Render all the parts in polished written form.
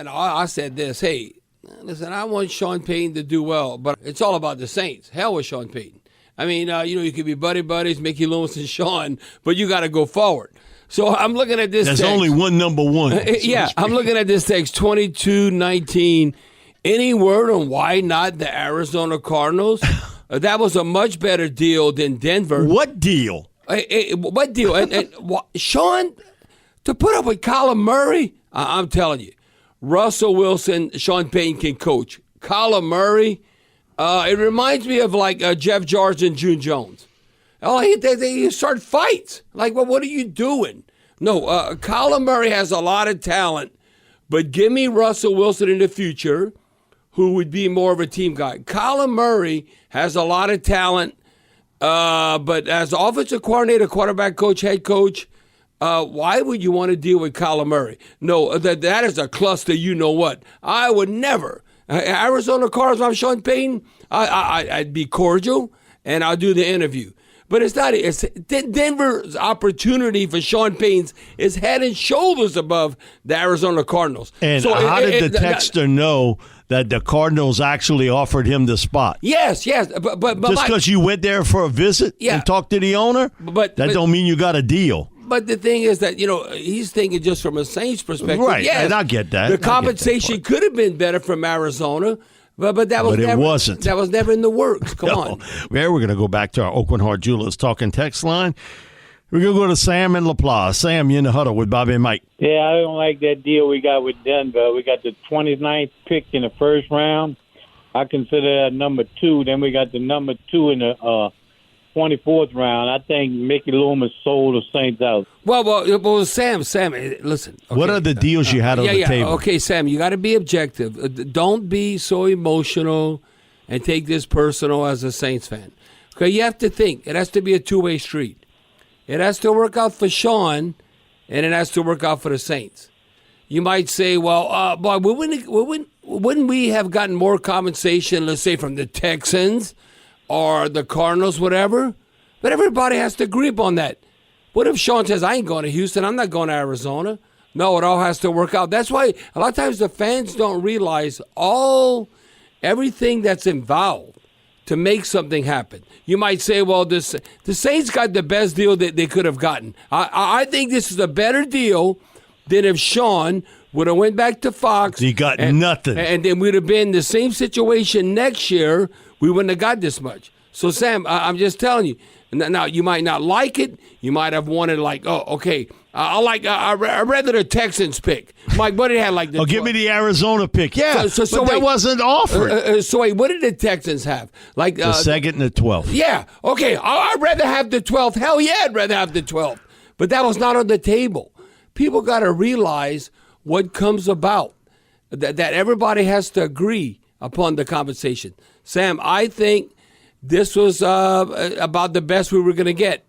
And I said this, hey, listen, I want Sean Payton to do well, but it's all about the Saints. Hell with Sean Payton. I mean, you could be buddies, Mickey Loomis and Sean, but you got to go forward. So I'm looking at this There's text. only one number one. Yeah, I'm looking at this text, 22-19. Any word on why not the Arizona Cardinals? That was a much better deal than Denver. What deal? What deal? And Sean, to put up with Kyler Murray, I'm telling you, Russell Wilson, Sean Payton can coach. Kyler Murray, it reminds me of like Jeff Jarrett and June Jones. Oh, they start fights. Like, well, what are you doing? No, Kyler Murray has a lot of talent, but give me Russell Wilson in the future, who would be more of a team guy. Kyler Murray has a lot of talent, but as offensive coordinator, quarterback coach, head coach, why would you want to deal with Kyler Murray? No, that is a cluster, you know what. I would never. Arizona Cardinals, I'm Sean Payton, I'd be cordial, and I'll do the interview. But it's not. It's Denver's opportunity for Sean Payton is head and shoulders above the Arizona Cardinals. And so how did the texter know that the Cardinals actually offered him the spot? Yes. But just because you went there for a visit and talked to the owner, that don't mean you got a deal. But the thing is that, he's thinking just from a Saints perspective. Right, yes, and I get that. The compensation could have been better from Arizona. But that was it wasn't. That was never in the works. Come on. We're going to go back to our Oakland Heart Jewelers talking text line. We're going to go to Sam in LaPlace. Sam, you're in the huddle with Bobby and Mike. Yeah, I don't like that deal we got with Denver. We got the 29th pick in the first round. I consider that number 2. Then we got the number 2 in the 24th round. I think Mickey Loomis sold the Saints out. Well, Sam, listen. Okay. What are the deals you had on the table? Okay, Sam, you got to be objective. Don't be so emotional and take this personal as a Saints fan. Okay, you have to think. It has to be a two-way street. It has to work out for Sean, and it has to work out for the Saints. You might say, well, boy, wouldn't we have gotten more compensation, let's say, from the Texans or the Cardinals, whatever? But everybody has to agree upon that. What if Sean says, I ain't going to Houston, I'm not going to Arizona? No, it all has to work out. That's why a lot of times the fans don't realize everything that's involved to make something happen. You might say, well, the Saints got the best deal that they could have gotten. I think this is a better deal than if Sean would have went back to Fox. He got nothing. And then we'd have been in the same situation next year. We wouldn't have got this much. So, Sam, I'm just telling you. Now, you might not like it. You might have wanted, like, I'd rather the Texans pick. Mike, what did they have? Like give me the Arizona pick. Yeah, so but that wasn't offered. So, wait, what did the Texans have? Like the second and the 12th. Yeah, okay. I'd rather have the 12th. Hell yeah, I'd rather have the 12th. But that was not on the table. People got to realize what comes about, that everybody has to agree upon the compensation. Sam, I think this was about the best we were going to get.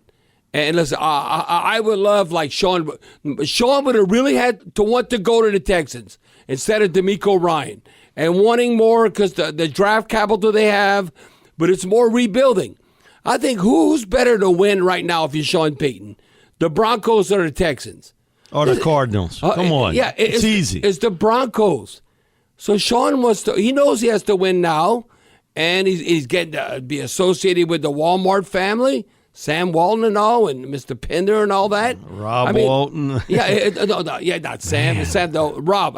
And listen, I would love, like Sean would have really had to want to go to the Texans instead of DeMeco Ryan and wanting more because the draft capital they have, but it's more rebuilding. I think who's better to win right now if you're Sean Payton? The Broncos or the Texans? Or the Cardinals. Come on. Yeah, it's easy. It's the Broncos. So Sean he knows he has to win now. And he's getting to be associated with the Walmart family, Sam Walton and all, and Mr. Pender and all that. Walton. Not Sam. Man. Sam, though. Rob.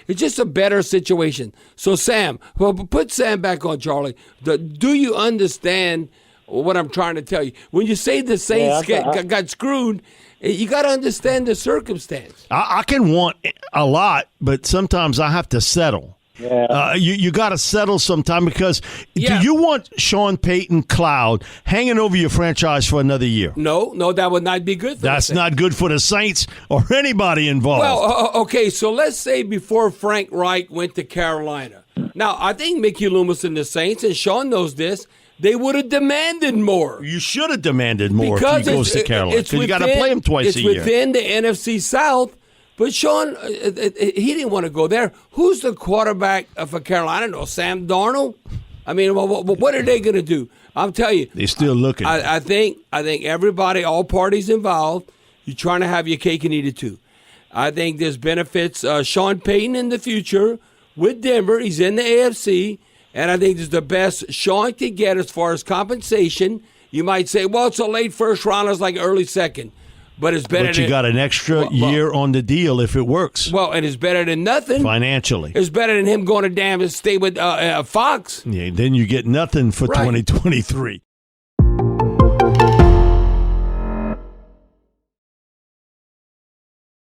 It's just a better situation. So, Sam, put Sam back on, Charlie. Do you understand what I'm trying to tell you? When you say the Saints got screwed, you got to understand the circumstance. I can want a lot, but sometimes I have to settle. Yeah. You got to settle sometime because do you want Sean Payton cloud hanging over your franchise for another year? No, that would not be good for That's not good for the Saints or anybody involved. Well, okay, so let's say before Frank Reich went to Carolina. Now, I think Mickey Loomis and the Saints, and Sean knows this, they would have demanded more. You should have demanded more if he goes to Carolina because you got to play him twice a year. It's within the NFC South. But Sean, he didn't want to go there. Who's the quarterback for Carolina? I don't know, Sam Darnold? I mean, what are they going to do? I'm telling you. They're still looking. I think everybody, all parties involved, you're trying to have your cake and eat it too. I think there's benefits. Sean Payton in the future with Denver. He's in the AFC, and I think this is the best Sean could get as far as compensation. You might say, well, it's a late first round, it's like early second. But it's better. But you got an extra year on the deal if it works. Well, and it's better than nothing. Financially. It's better than him going to stay with Fox. Yeah, then you get nothing for 2023.